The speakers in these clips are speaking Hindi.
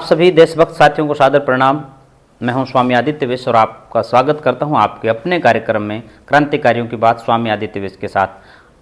सभी देशभक्त साथियों को सादर प्रणाम। मैं हूं स्वामी आदित्य विश और आपका स्वागत करता हूं आपके अपने कार्यक्रम में क्रांतिकारियों की बात स्वामी आदित्य विश के साथ,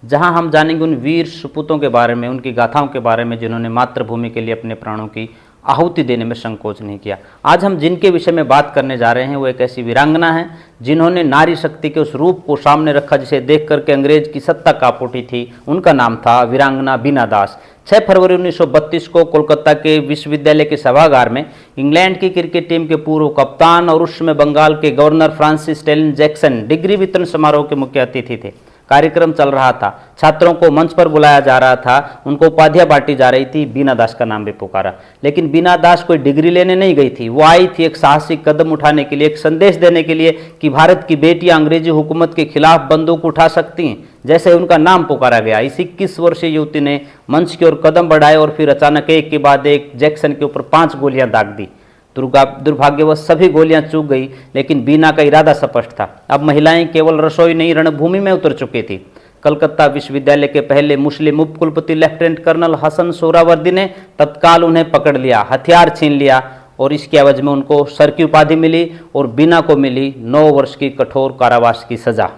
जहां हम जानेंगे उन वीर सपूतों के बारे में, उनकी गाथाओं के बारे में जिन्होंने मातृभूमि के लिए अपने प्राणों की आहुति देने में संकोच नहीं किया। आज हम जिनके विषय में बात करने जा रहे हैं वो एक ऐसी वीरांगना है जिन्होंने नारी शक्ति के उस रूप को सामने रखा जिसे देख करके अंग्रेज की सत्ता कांप उठी थी। उनका नाम था वीरांगना बीना दास। 6 फरवरी 1932 को कोलकाता के विश्वविद्यालय के सभागार में इंग्लैंड की क्रिकेट टीम के पूर्व कप्तान और उस समय बंगाल के governor Francis talon Jackson degree वितरण समारोह के मुख्य अतिथि थे। कार्यक्रम चल रहा था, छात्रों को मंच पर बुलाया जा रहा था, उनको उपाधियां बांटी जा रही थी। बीना दास का नाम भी पुकारा, लेकिन बीना दास कोई डिग्री लेने नहीं गई थी। वो आई थी एक साहसिक कदम उठाने के लिए, एक संदेश देने के लिए कि भारत की बेटियां अंग्रेजी हुकूमत के खिलाफ बंदूक उठा सकती हैं। जैसे उनका नाम पुकारा गया, इस 21 वर्षीय युवती ने मंच की ओर कदम बढ़ाए और फिर अचानक एक के बाद एक जैक्सन के ऊपर 5 गोलियां दाग दी। दुर्भाग्यवश सभी गोलियां चूक गई, लेकिन बीना का इरादा स्पष्ट था। अब महिलाएं केवल रसोई नहीं, रणभूमि में उतर चुकी थी। कलकत्ता विश्वविद्यालय के पहले मुस्लिम उपकुलपति लेफ्टिनेंट कर्नल हसन सोहरावर्दी ने तत्काल उन्हें पकड़ लिया, हथियार छीन लिया और इसके एवज में उनको सर की उपाधि मिली और बीना को मिली 9 वर्ष की कठोर कारावास की सजा।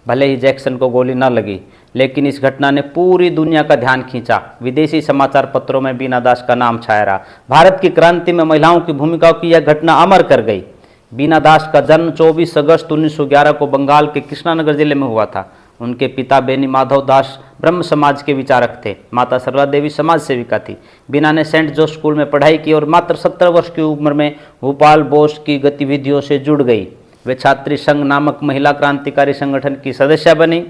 भले ही जैक्सन को गोली न लगी, लेकिन इस घटना ने पूरी दुनिया का ध्यान खींचा। विदेशी समाचार पत्रों में बीना दास का नाम छाया रहा। भारत की क्रांति में महिलाओं की भूमिकाओं की यह घटना अमर कर गई। बीना दास का जन्म 24 अगस्त 1911 को बंगाल के कृष्णानगर जिले में हुआ था। उनके पिता बेनी माधव दास ब्रह्म समाज के विचारक थे, माता सरला देवी समाज सेविका थी। बीना ने सेंट जोस स्कूल में पढ़ाई की और मात्र 17 वर्ष की उम्र में भोपाल बोस की गतिविधियों से जुड़ गई। वे छात्री संघ नामक महिला क्रांतिकारी संगठन की सदस्य बनी।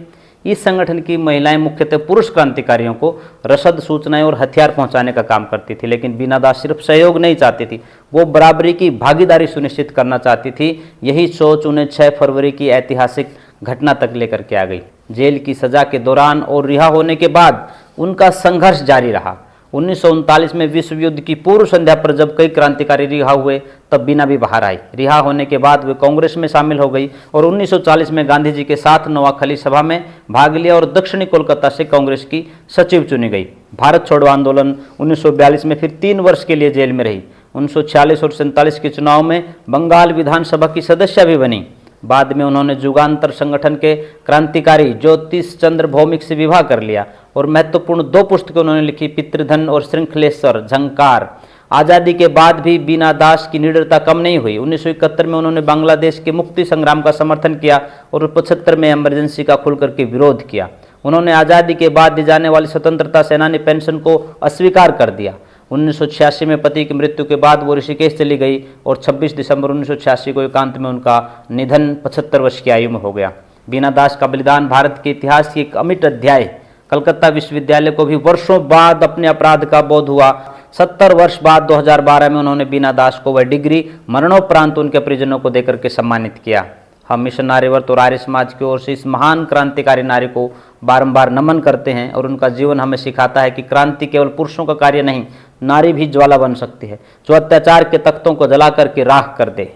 इस संगठन की महिलाएं मुख्यतः पुरुष क्रांतिकारियों को रसद, सूचनाएं और हथियार पहुंचाने का काम करती थी, लेकिन बीना दास सिर्फ सहयोग नहीं चाहती थी, वो बराबरी की भागीदारी सुनिश्चित करना चाहती थी। यही सोच उन्हें 6 फरवरी की ऐतिहासिक घटना तक लेकर के आ गई। जेल की सजा के दौरान और रिहा होने के बाद उनका संघर्ष जारी रहा। 1939 में विश्व युद्ध की पूर्व संध्या पर जब कई क्रांतिकारी रिहा हुए, तब बीना भी बाहर आई। रिहा होने के बाद वे कांग्रेस में शामिल हो गई और 1940 में गांधी जी के साथ नवाखली सभा में भाग लिया और दक्षिणी कोलकाता से कांग्रेस की सचिव चुनी गई। भारत छोड़ो आंदोलन 1942 में फिर 3 वर्ष के लिए जेल में रही। 1946 और 47 के चुनाव में बंगाल विधानसभा की सदस्य भी बनी। बाद में उन्होंने जुगांतर संगठन के क्रांतिकारी ज्योतिष चंद्र भौमिक से विवाह कर लिया और महत्वपूर्ण 2 पुस्तकें उन्होंने लिखी, पितृधन और श्रृंखलेश्वर झंकार। आज़ादी के बाद भी बीना दास की निडरता कम नहीं हुई। 1971 में उन्होंने बांग्लादेश के मुक्ति संग्राम का समर्थन किया और 75 में इमरजेंसी का खुल करके विरोध किया। उन्होंने आज़ादी के बाद दी जाने वाली स्वतंत्रता सेनानी पेंशन को अस्वीकार कर दिया। 1986 में पति की मृत्यु के बाद वो ऋषिकेश चली गई और 26 दिसंबर 1986 को एकांत में उनका निधन 75 वर्ष की आयु में हो गया। बीना दास का बलिदान भारत के इतिहास की एक अमिट अध्याय। कलकत्ता विश्वविद्यालय को भी वर्षों बाद अपने अपराध का बोध हुआ। 70 वर्ष बाद 2012 में उन्होंने बीना दास को वह डिग्री मरणोपरांत उनके परिजनों को देकर के सम्मानित किया। हम मिशन नारीव्रत और आर्य समाज की ओर से इस महान क्रांतिकारी नारी को बारंबार नमन करते हैं और उनका जीवन हमें सिखाता है कि क्रांति केवल पुरुषों का कार्य नहीं, नारी भी ज्वाला बन सकती है जो अत्याचार के तख्तों को जला करके राख कर दे।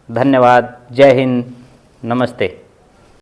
धन्यवाद। जय हिंद। नमस्ते।